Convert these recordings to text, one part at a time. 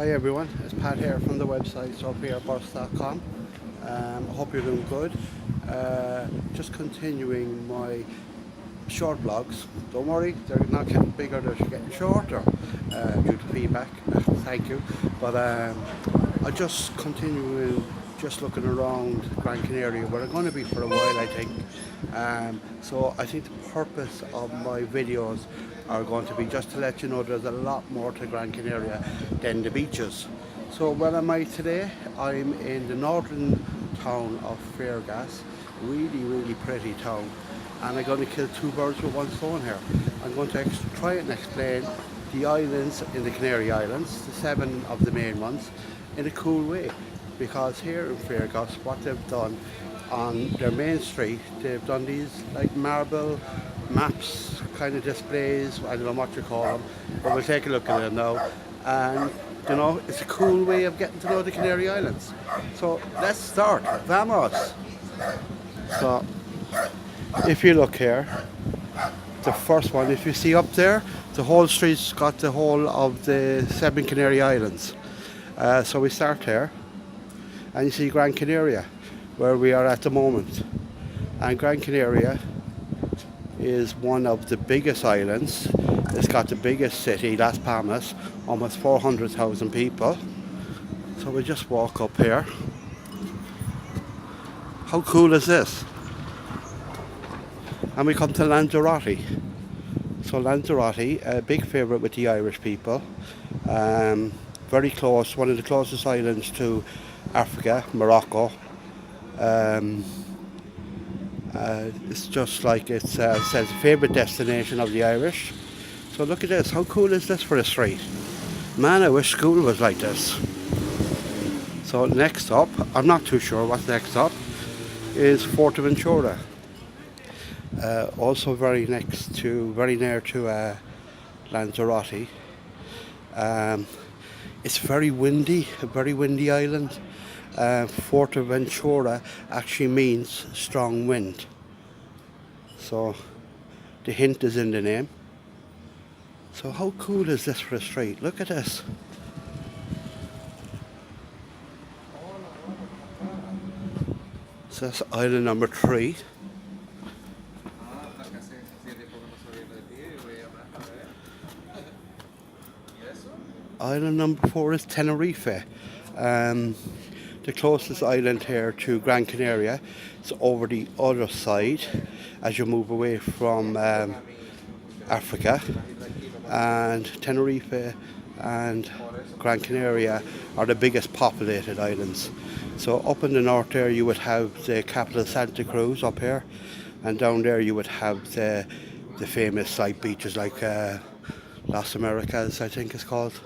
Hi everyone, it's Pat here from the website sophierbus.com. I hope you're doing good. Just continuing my short vlogs. Don't worry, they're not getting bigger, they're getting shorter due to feedback. Thank you. But I just continue just looking around Gran Canaria, where I'm going to be for a while, I think. So I think the purpose of my videos are going to be just to let you know there's a lot more to Gran Canaria than the beaches. So where am I today? I'm in the northern town of Firgas. Really pretty town. And I'm going to kill two birds with one stone here. I'm going to try and explain the islands in the Canary Islands, the 7 of the main ones, in a cool way. Because here in Firgas, what they've done on their main street, they've done these like marble maps kind of displays. I don't know what you call them, but we'll take a look at them now. And you know, it's a cool way of getting to know the Canary Islands. So let's start. Vamos! So if you look here, the first one, if you see up there, the whole street's got the whole of the 7 Canary Islands. So we start here, and you see Gran Canaria, where we are at the moment. And Gran Canaria is one of the biggest islands. It's got the biggest city, Las Palmas, almost 400,000 people. So we just walk up here. How cool is this? And we come to Lanzarote. So Lanzarote, a big favourite with the Irish people. Very close, one of the closest islands to Africa, Morocco. It's just like it's a favourite destination of the Irish. So look at this, how cool is this for a street? Man, I wish school was like this. So next up, I'm not too sure what's next up, is Fuerteventura. Also very near to Lanzarote. It's very windy, a very windy island. Fuerteventura actually means strong wind. So the hint is in the name. So how cool is this for a street? Look at this. So that's island number 3. Island number 4 is Tenerife. The closest island here to Gran Canaria is over the other side as you move away from Africa. And Tenerife and Gran Canaria are the biggest populated islands. So up in the north there you would have the capital Santa Cruz up here, and down there you would have the famous beaches like Las Americas, I think it's called.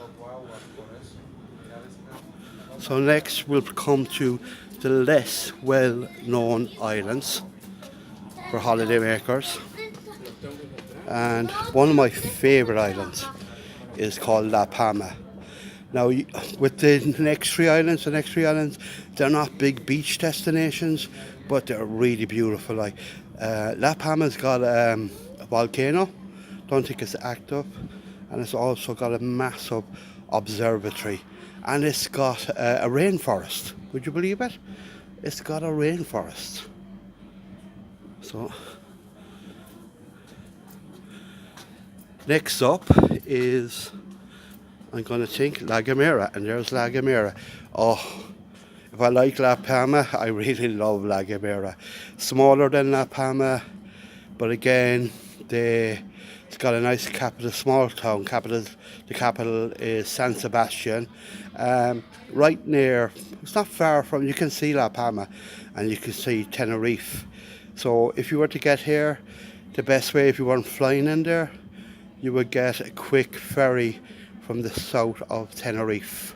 So next we'll come to the less well-known islands for holiday makers. And one of my favourite islands is called La Palma. Now with the next three islands, they're not big beach destinations, but they're really beautiful. Like La Palma's got a volcano, don't think it's active, and it's also got a massive observatory. And it's got a rainforest. Would you believe it? It's got a rainforest. So next up is, I'm going to think, La Gomera. And there's La Gomera. Oh, if I like La Palma, I really love La Gomera. Smaller than La Palma, but again, it's got a nice capital, small town capital. The capital is San Sebastian. Right near, it's not far from, you can see La Palma and you can see Tenerife. So if you were to get here, the best way, if you weren't flying in there, you would get a quick ferry from the south of Tenerife.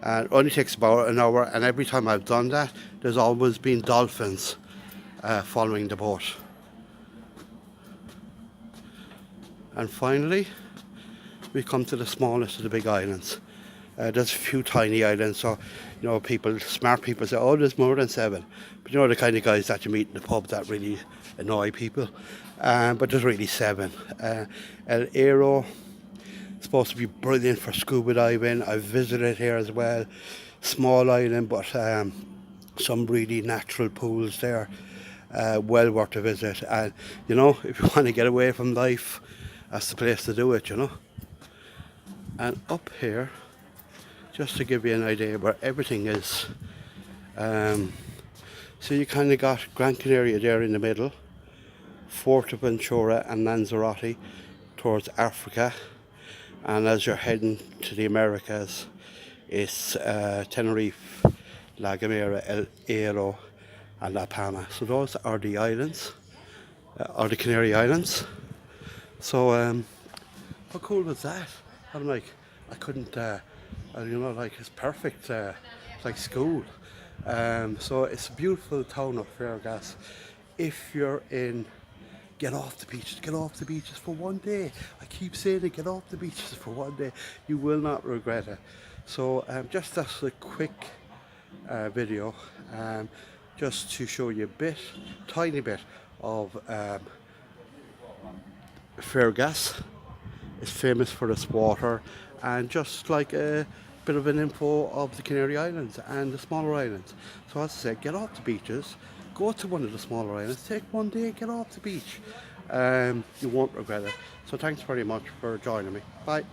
And it only takes about an hour, and every time I've done that, there's always been dolphins following the boat. And finally, we come to the smallest of the big islands. There's a few tiny islands, so you know, smart people say, oh, there's more than 7. But you know, the kind of guys that you meet in the pub that really annoy people. But there's really 7. El Hierro, supposed to be brilliant for scuba diving. I've visited here as well. Small island, but some really natural pools there. Well worth a visit. And you know, if you want to get away from life, that's the place to do it, you know. And up here, just to give you an idea where everything is, so you kind of got Gran Canaria there in the middle, Fuerteventura and Lanzarote towards Africa, and as you're heading to the Americas, it's Tenerife, La Gomera, El Hierro and La Palma. So those are the islands, or the Canary Islands. So how cool was that? I'm like, I couldn't, you know, like it's perfect, it's like school. So it's a beautiful town of Firgas. If you're in, get off the beaches for one day. I keep saying it, get off the beaches for one day. You will not regret it. So just that's a quick video, just to show you a tiny bit of Firgas. It's famous for its water, and just like a bit of an info of the Canary Islands and the smaller islands. So as I said, get off the beaches, go to one of the smaller islands, take one day, get off the beach. You won't regret it. So thanks very much for joining me. Bye.